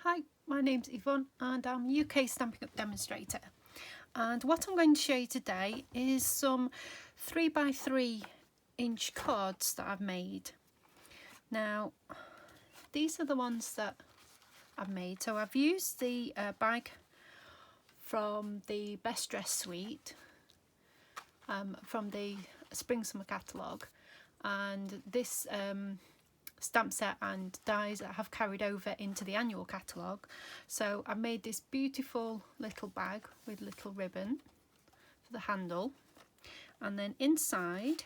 Hi, my name's Yvonne and I'm a UK Stampin' Up demonstrator, and what I'm going to show you today is some 3x3 inch cards that I've made. Now these are the ones that I've made. So I've used the bag from the Best Dress suite from the Spring Summer catalogue, and this stamp set and dies that I have carried over into the annual catalogue. So I made this beautiful little bag with little ribbon for the handle, and then inside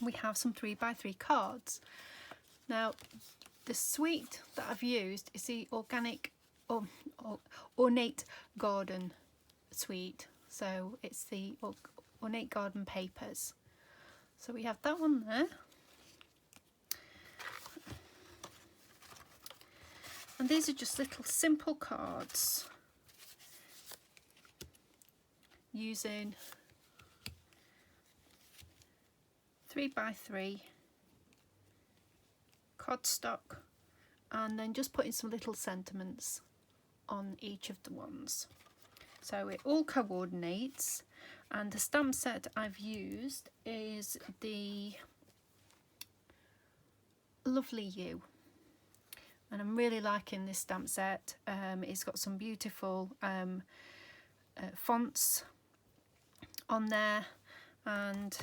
we have some 3x3 cards. Now the suite that I've used is the Ornate Garden suite, so it's the Ornate Garden papers. So we have that one there. And these are just little simple cards using 3x3 cardstock, and then just putting some little sentiments on each of the ones. So it all coordinates, and the stamp set I've used is the Lovely You. And I'm really liking this stamp set. It's got some beautiful fonts on there, and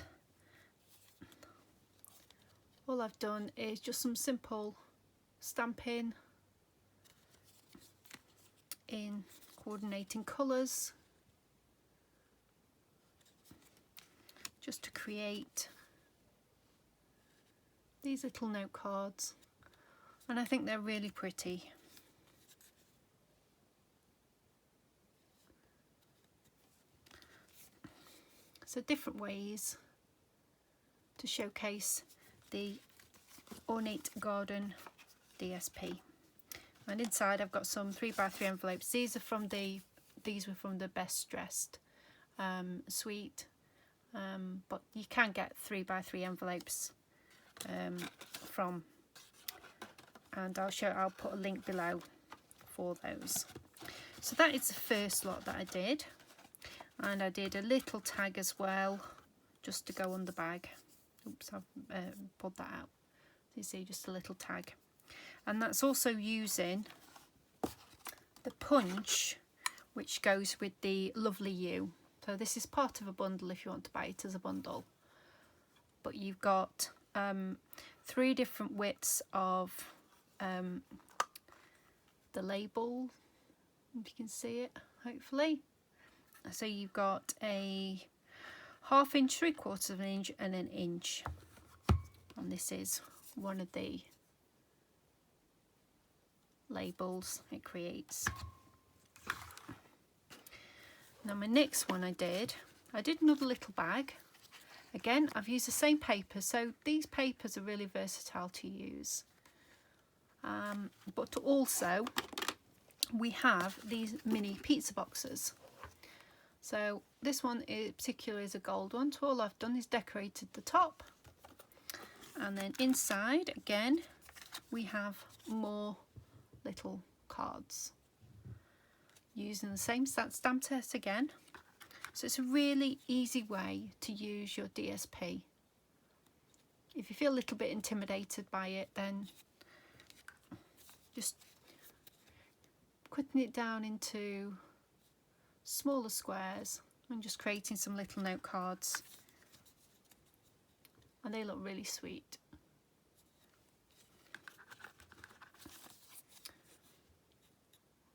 all I've done is just some simple stamping in coordinating colours just to create these little note cards. And I think they're really pretty. So different ways to showcase the Ornate Garden DSP. And inside I've got some 3x3 envelopes. These were from the Best Dressed suite, but you can get 3x3 envelopes from. And I'll put a link below for those. So that is the first lot that I did, and I did a little tag as well just to go on the bag. Oops, I've pulled that out. So you see, just a little tag, and that's also using the punch which goes with the Lovely You. So this is part of a bundle if you want to buy it as a bundle, but you've got 3 different widths of the label, if you can see it hopefully. So you've got a 1/2 inch, 3/4 of an inch and an inch, and this is one of the labels it creates. Now my next one I did another little bag. Again, I've used the same paper, so these papers are really versatile to use. But also we have these mini pizza boxes. So this one in particular is a gold one, so all I've done is decorated the top, and then inside again we have more little cards using the same stamp set again. So it's a really easy way to use your DSP. If you feel a little bit intimidated by it, then just cutting it down into smaller squares and just creating some little note cards, and they look really sweet.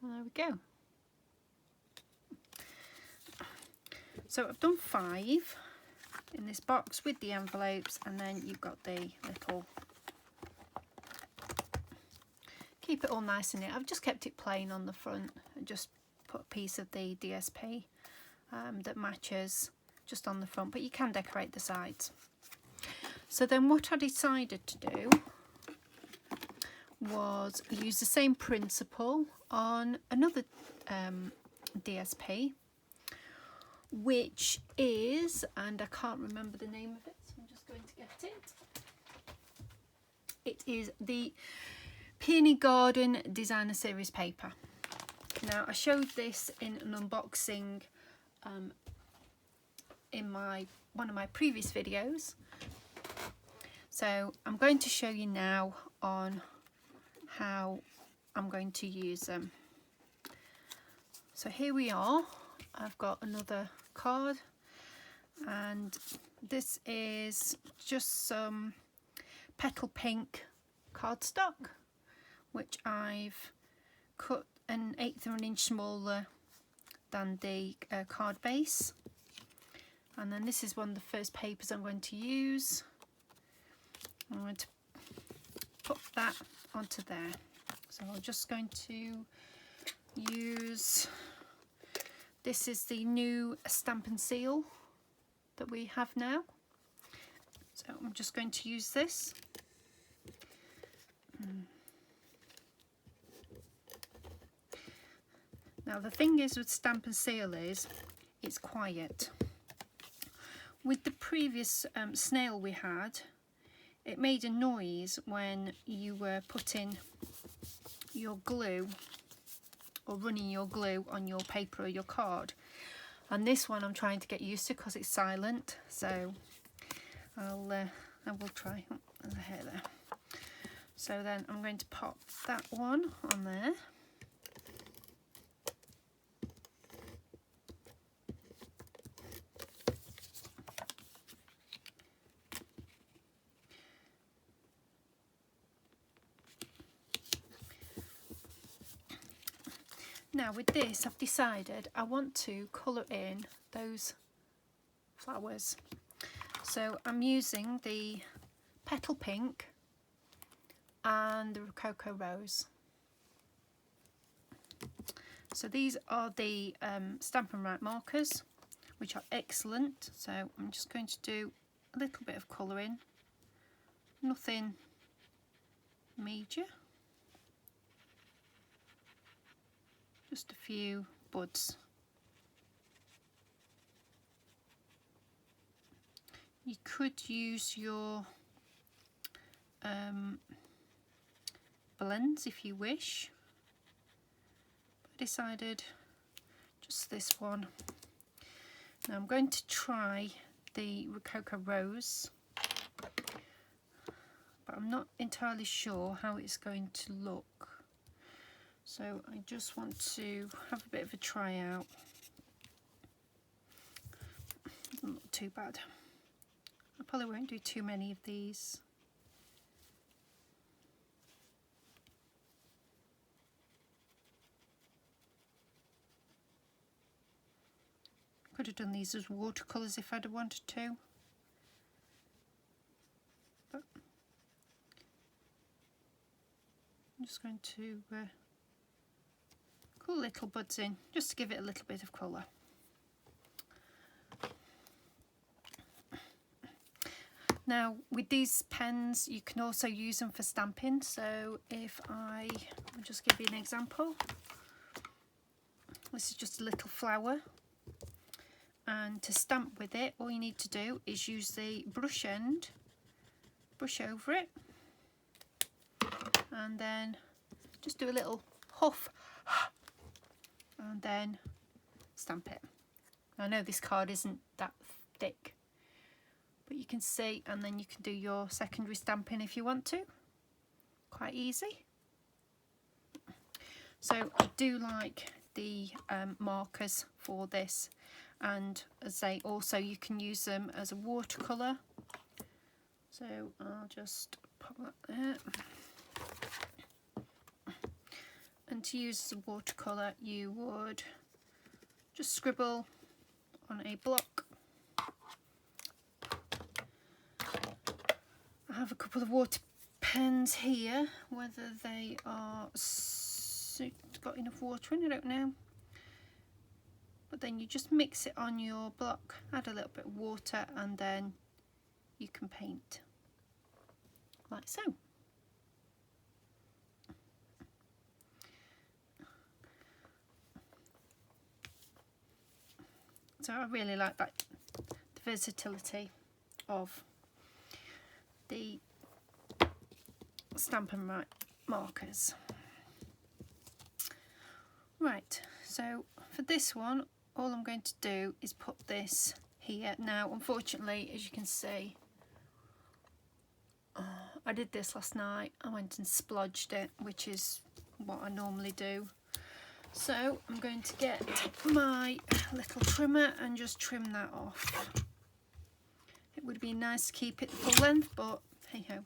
Well, there we go. So I've done 5 in this box with the envelopes, and then you've got the little, keep it all nice in it. I've just kept it plain on the front and just put a piece of the DSP that matches just on the front, but you can decorate the sides. So then what I decided to do was use the same principle on another DSP, which is, and I can't remember the name of it, so I'm just going to get it. It is the Peony Garden Designer Series paper. Now, I showed this in an unboxing in one of my previous videos. So I'm going to show you now on how I'm going to use them. So here we are. I've got another card, and this is just some petal pink cardstock, which I've cut 1/8 of an inch smaller than the card base. And then this is one of the first papers I'm going to use. I'm going to put that onto there. So I'm just going to use, this is the new Stampin' seal that we have now. So I'm just going to use this. Now the thing is with Stampin' seal is it's quiet. With the previous snail we had, it made a noise when you were putting your glue or running your glue on your paper or your card. And this one I'm trying to get used to because it's silent. So I will try. Oh, there's a hair there. So then I'm going to pop that one on there. Now with this, I've decided I want to colour in those flowers. So I'm using the petal pink and the Rococo rose. So these are the Stampin' Right markers, which are excellent. So I'm just going to do a little bit of colouring, nothing major. Just a few buds. You could use your blends if you wish. But I decided just this one. Now I'm going to try the Rococo rose, but I'm not entirely sure how it's going to look. So I just want to have a bit of a try out. Not too bad. I probably won't do too many of these. Could have done these as watercolours if I'd have wanted to. But I'm just going to cool little buds in just to give it a little bit of colour. Now with these pens you can also use them for stamping. So if I'll just give you an example. This is just a little flower, and to stamp with it all you need to do is use the brush end, brush over it, and then just do a little huff and then stamp it. I know this card isn't that thick, but you can see, and then you can do your secondary stamping if you want to. Quite easy. So I do like the markers for this, and as I say, also you can use them as a watercolour. So I'll just pop that there. And to use as a watercolour, you would just scribble on a block. I have a couple of water pens here, whether they are got enough water in, I don't know. But then you just mix it on your block, add a little bit of water, and then you can paint like so. So I really like that, the versatility of the Stampin' Right markers. Right, so for this one, all I'm going to do is put this here. Now, unfortunately, as you can see, I did this last night. I went and splodged it, which is what I normally do. So I'm going to get my little trimmer and just trim that off. It would be nice to keep it full length, but hey ho.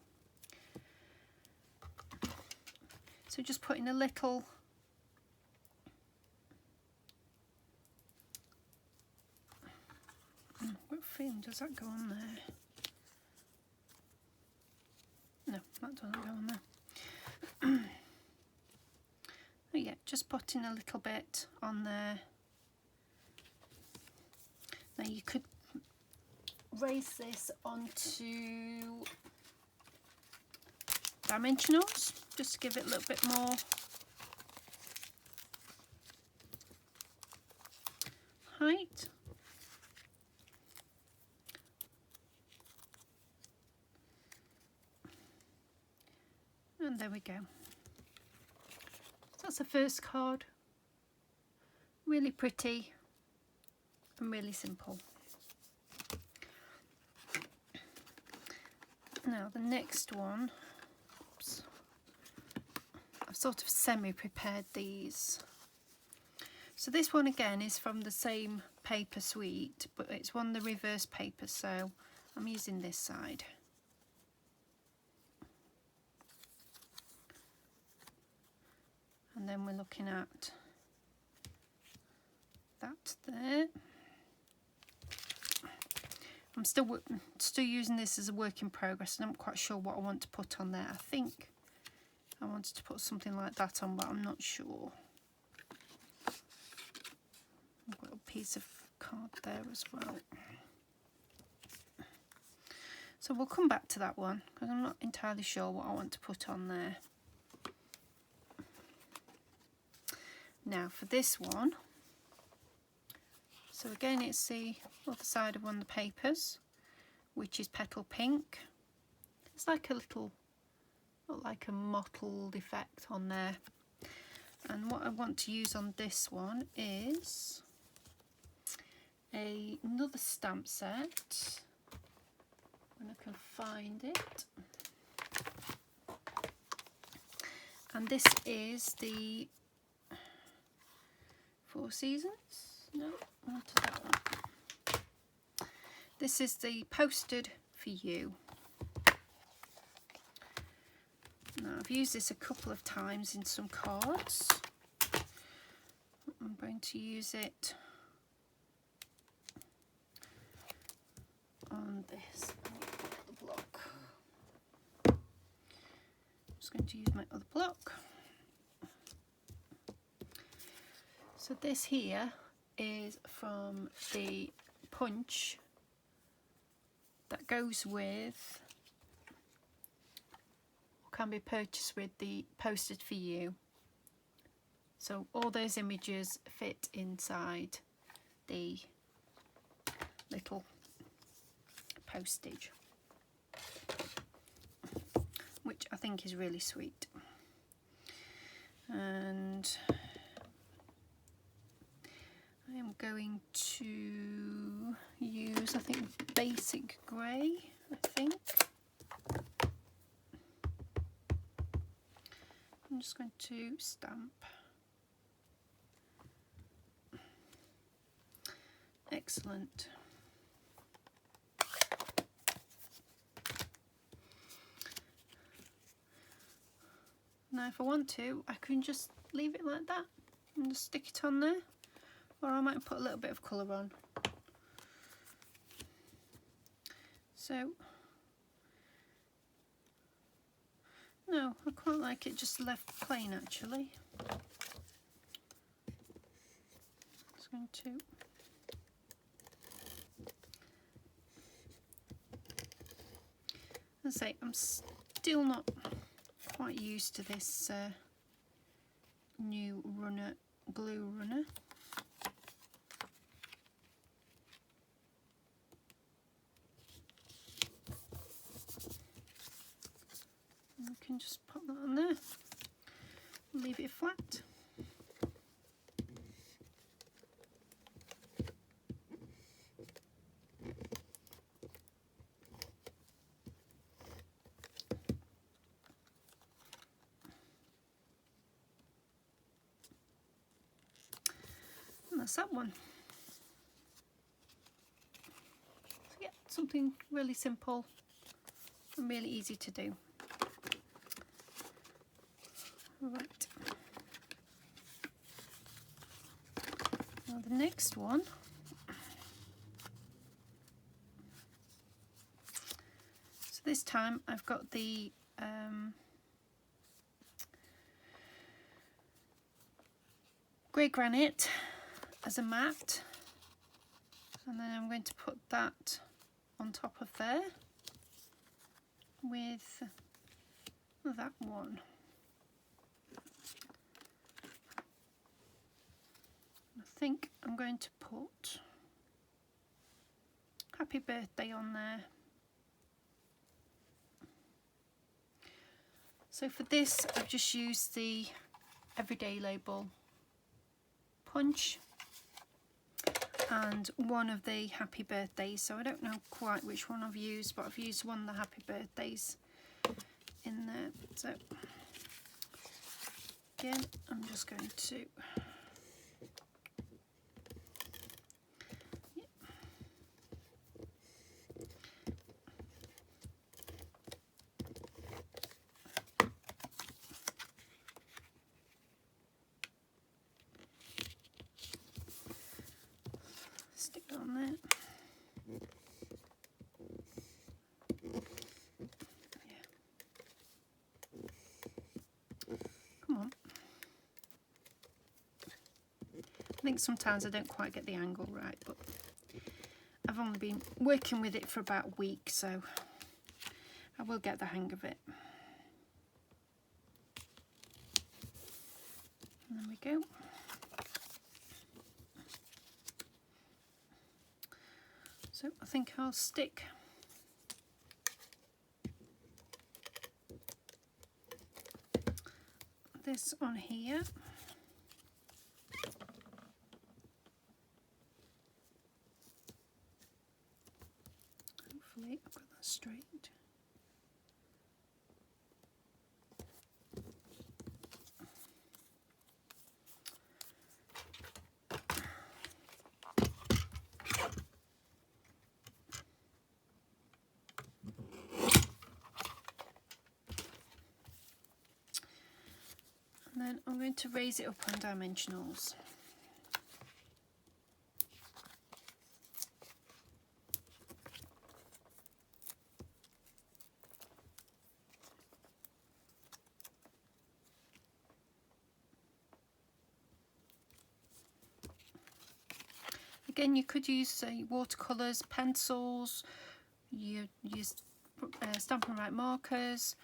So just putting a little what thing does that go on there? No, that doesn't go on there. Oh yeah, just putting a little bit on there. Now you could raise this onto dimensionals just to give it a little bit more height. And there we go. So that's the first card. Really pretty and really simple. Now the next one, oops, I've sort of semi-prepared these. So this one again is from the same paper suite, but it's one of the reverse papers, so I'm using this side. And then we're looking at that there. I'm still using this as a work in progress, and I'm not quite sure what I want to put on there. I think I wanted to put something like that on, but I'm not sure. I've got a piece of card there as well. So we'll come back to that one, because I'm not entirely sure what I want to put on there. Now for this one, so again it's the other side of one of the papers, which is Petal Pink. It's like a little, like a mottled effect on there. And what I want to use on this one is another stamp set, when I can find it. And this is the Four Seasons? No, not that one. This is the Posted for You. Now I've used this a couple of times in some cards. I'm going to use it on this other block. I'm just going to use my other block. So this here is from the punch that goes with, or can be purchased with, the Posted for You. So all those images fit inside the little postage, which I think is really sweet. And I am going to use, I think, basic grey, I think. I'm just going to stamp. Excellent. Now if I want to, I can just leave it like that and just stick it on there. Or I might put a little bit of colour on. So, no, I quite like it just left plain actually. Just going to as I say, I'm still not quite used to this new runner, glue runner. And I can just pop that on there. that's that one. So yeah, something really simple and really easy to do. Right. Now the next one, so this time I've got the grey granite as a mat, and then I'm going to put that on top of there with that one. I think I'm going to put Happy Birthday on there. So for this I've just used the Everyday Label punch and one of the Happy Birthdays, so I don't know quite which one I've used, but I've used one of the Happy Birthdays in there. So again, I'm just going to stick it on there. Come on. I think sometimes I don't quite get the angle right, but I've only been working with it for about a week, so I will get the hang of it. And there we go. So I think I'll stick this on here. Hopefully I've got that straight. And then I'm going to raise it up on dimensionals. Again, you could use watercolours, pencils, you use Stampin' Right markers,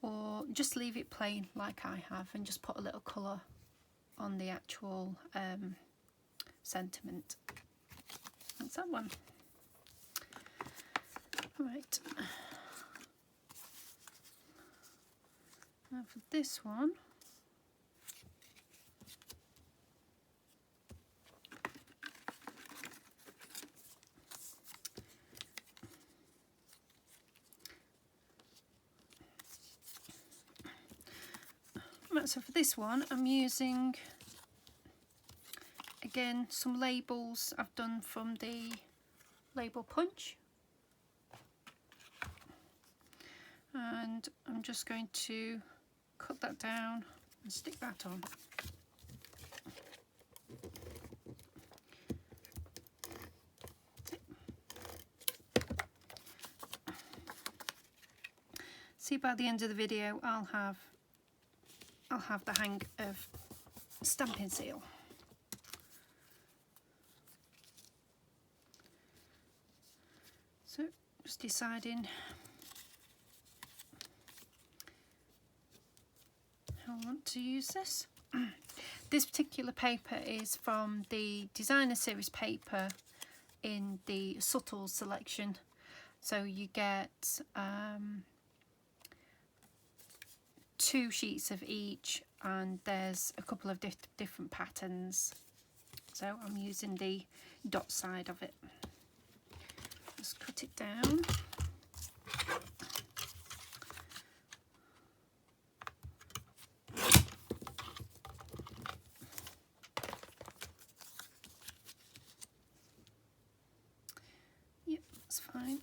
or just leave it plain like I have and just put a little colour on the actual sentiment. That's that one. Right. Now for this one, so for this one I'm using again some labels I've done from the label punch, and I'm just going to cut that down and stick that on. See, by the end of the video I'll have the hang of Stampin' Seal. So just deciding how I want to use this. This particular paper is from the Designer Series paper in the Subtle selection. So you get 2 sheets of each, and there's a couple of different patterns. So I'm using the dot side of it. Just cut it down. that's fine.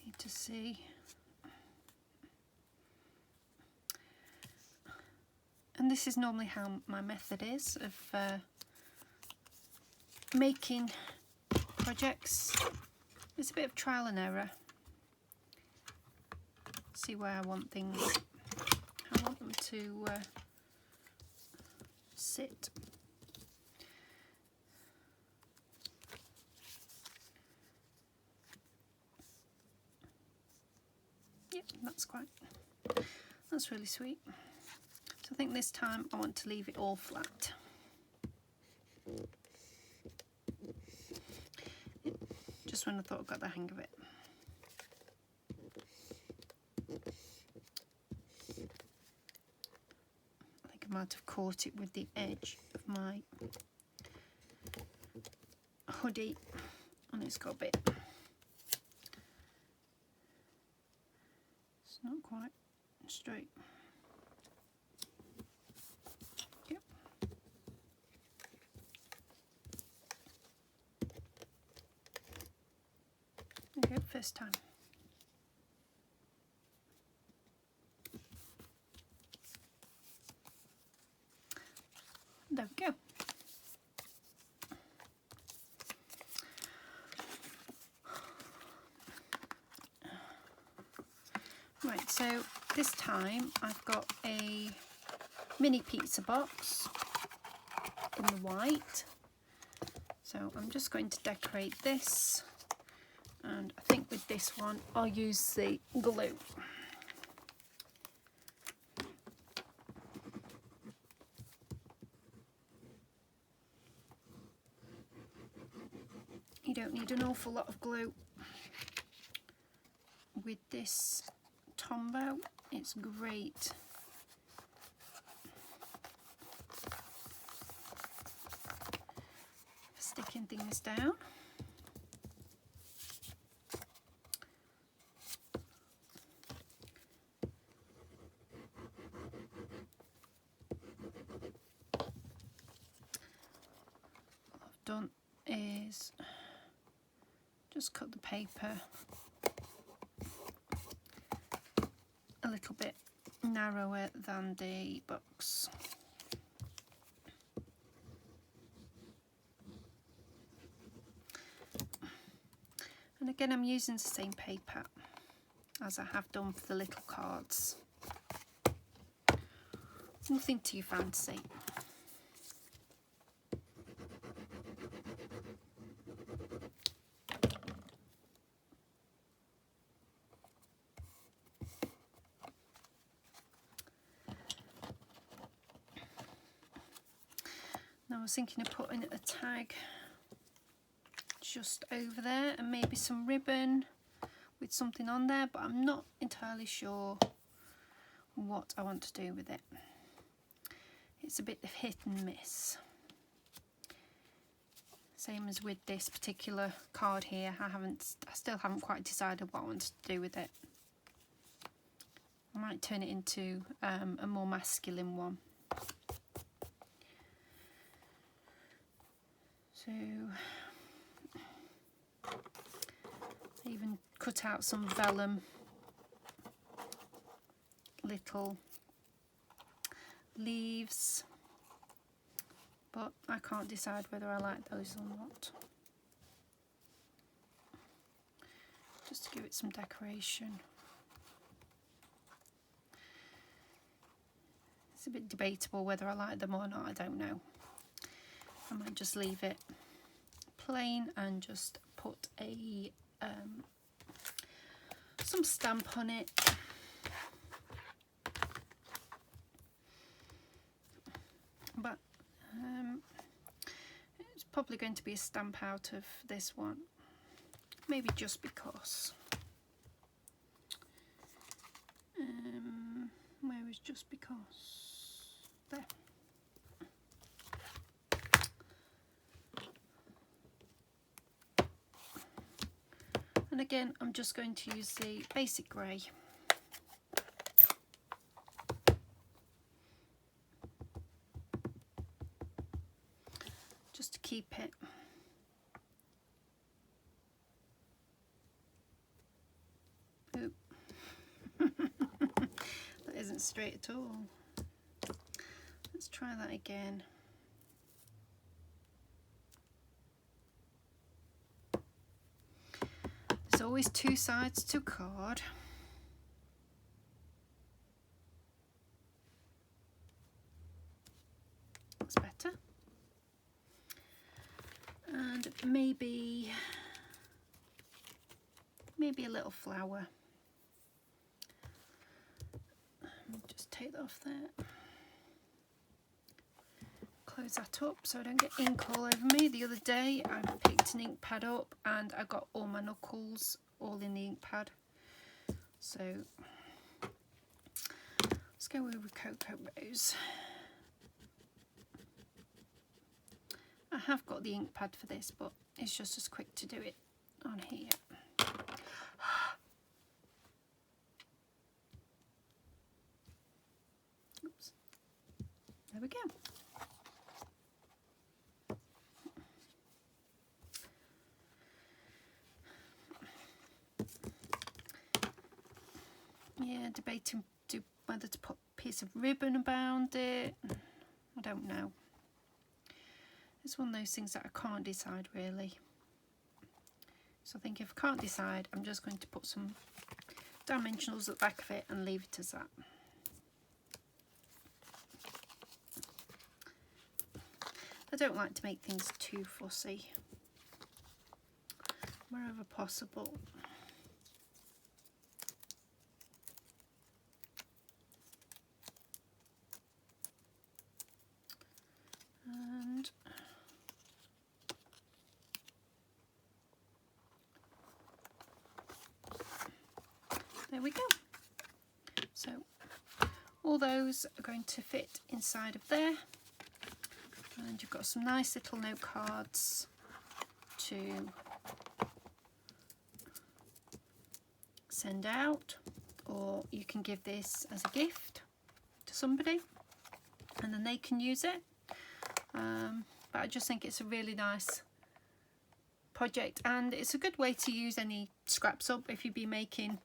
Need to see. And this is normally how my method is of making projects. It's a bit of trial and error. See where I want things. I want them to sit. Yep, that's really sweet. So I think this time I want to leave it all flat. Just when I thought I got the hang of it. I think I might have caught it with the edge of my hoodie and it's got a bit. It's not quite straight. Yep. Okay, first time. There we go. Right, so this time I've got a mini pizza box in the white. So I'm just going to decorate this, and I think with this one I'll use the glue. You don't need an awful lot of glue with this Tombow. It's great. For sticking things down. What I've done is just cut the paper a little bit narrower than the box. And again, I'm using the same paper as I have done for the little cards. Nothing too fancy. Now I was thinking of putting a tag just over there and maybe some ribbon with something on there, but I'm not entirely sure what I want to do with it. It's a bit of hit and miss. Same as with this particular card here, I still haven't quite decided what I want to do with it. I might turn it into a more masculine one. So I even cut out some vellum little leaves, but I can't decide whether I like those or not. Just to give it some decoration. It's a bit debatable whether I like them or not, I don't know. I might just leave it plain and just put a some stamp on it. But it's probably going to be a stamp out of this one, maybe just because. Where is just because? There. And again, I'm just going to use the basic grey. keep it. Oop. That isn't straight at all. Let's try that again. There's always two sides to a card. That's better. And maybe a little flower. Just take that off there. Close that up so I don't get ink all over me. The other day I picked an ink pad up and I got all my knuckles all in the ink pad. So let's go with Cocoa Rose. I have got the ink pad for this, but it's just as quick to do it on here. Oops. There we go. Yeah, debating whether to put a piece of ribbon around it. I don't know. It's one of those things that I can't decide really. So I think if I can't decide, I'm just going to put some dimensionals at the back of it and leave it as that. I don't like to make things too fussy, wherever possible. And there we go. So all those are going to fit inside of there, and you've got some nice little note cards to send out, or you can give this as a gift to somebody and then they can use it. But I just think it's a really nice project, and it's a good way to use any scraps up if you've been making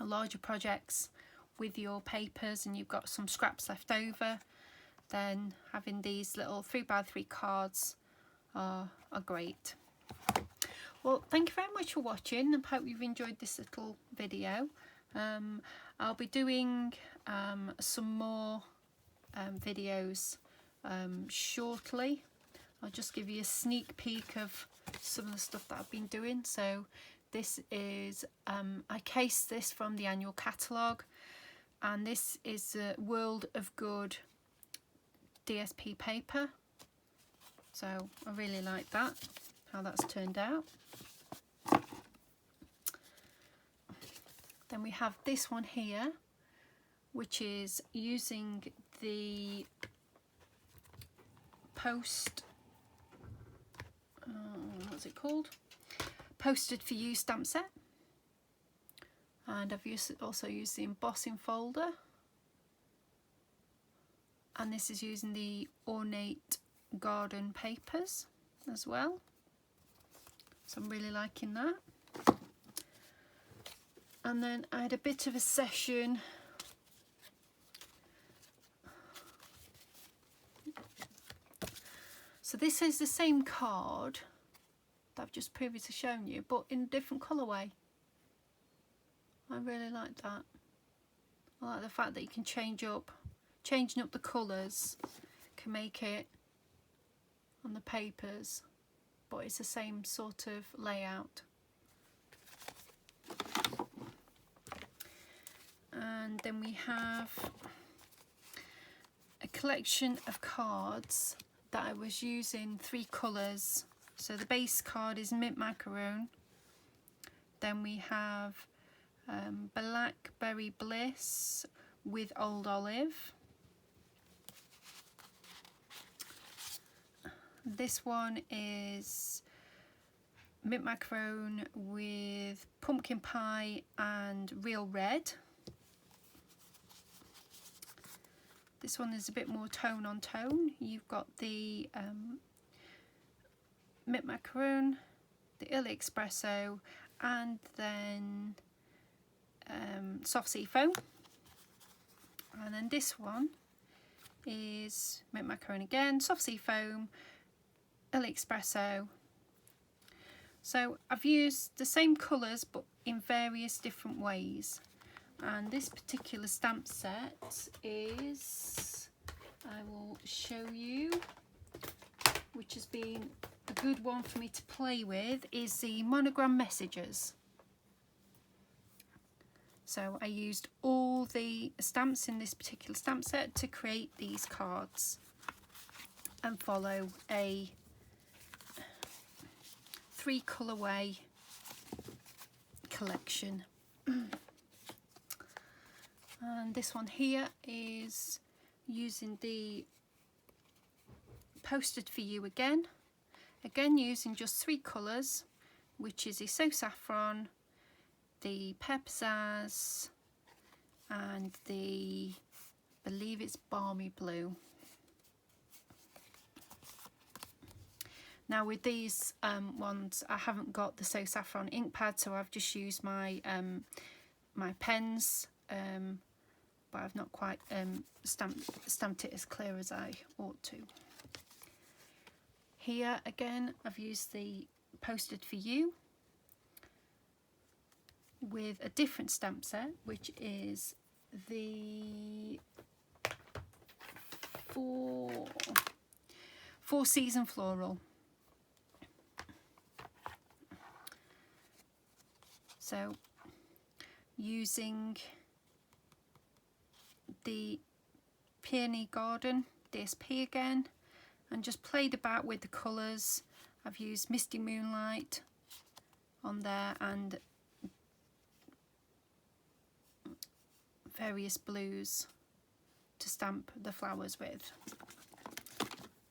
larger projects with your papers and you've got some scraps left over. Then having these little 3x3 cards are great. Well, thank you very much for watching. I hope you've enjoyed this little video. I'll be doing some more videos shortly. I'll just give you a sneak peek of some of the stuff that I've been doing. So this is I cased this from the annual catalogue, and this is a World of Good DSP paper. So I really like that, how that's turned out. Then we have this one here, which is using the what's it called? Posted for You stamp set. And I've also used the embossing folder. And this is using the Ornate Garden papers as well. So I'm really liking that. And then I had a bit of a session so this is the same card that I've just previously shown you, but in a different colourway. I really like that. I like the fact that you can changing up the colours can make it on the papers, but it's the same sort of layout. And then we have a collection of cards that I was using 3 colours. So the base card is Mint Macaroon. Then we have Blackberry Bliss with Old Olive. This one is Mint Macaroon with Pumpkin Pie and Real Red. This one is a bit more tone on tone. You've got the mint macaroon, the early espresso, and then soft sea foam. And then this one is mint macaroon again, soft sea foam, early espresso. So I've used the same colours but in various different ways. And this particular stamp set is, I will show you, which has been a good one for me to play with, is the monogram messages. So I used all the stamps in this particular stamp set to create these cards and follow a 3 colourway collection. And this one here is using the Posted For You again using just 3 colours, which is the So Saffron, the Pizzazz, and the, I believe it's Balmy Blue. Now with these ones, I haven't got the So Saffron ink pad, so I've just used my my pens, but I've not quite stamped it as clear as I ought to. Here again, I've used the Posted For You with a different stamp set, which is the Four Season Floral. So using the Peony Garden DSP again, and just played about with the colours. I've used Misty Moonlight on there and various blues to stamp the flowers with.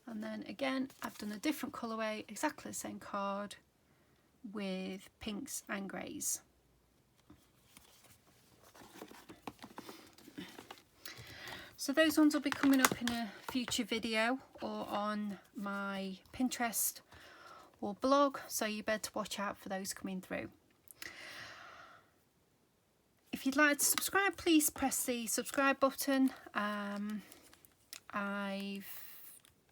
And then again, I've done a different colourway, exactly the same card, with pinks and greys. So those ones will be coming up in a future video or on my Pinterest or blog, so you better watch out for those coming through. If you'd like to subscribe, please press the subscribe button. I've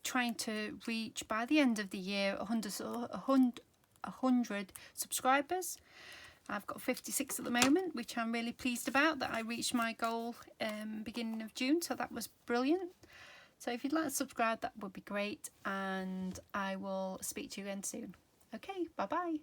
trying to reach by the end of the year 100 subscribers. I've got 56 at the moment, which I'm really pleased about, that I reached my goal beginning of June, so that was brilliant. So if you'd like to subscribe, that would be great, and I will speak to you again soon. Okay, bye bye.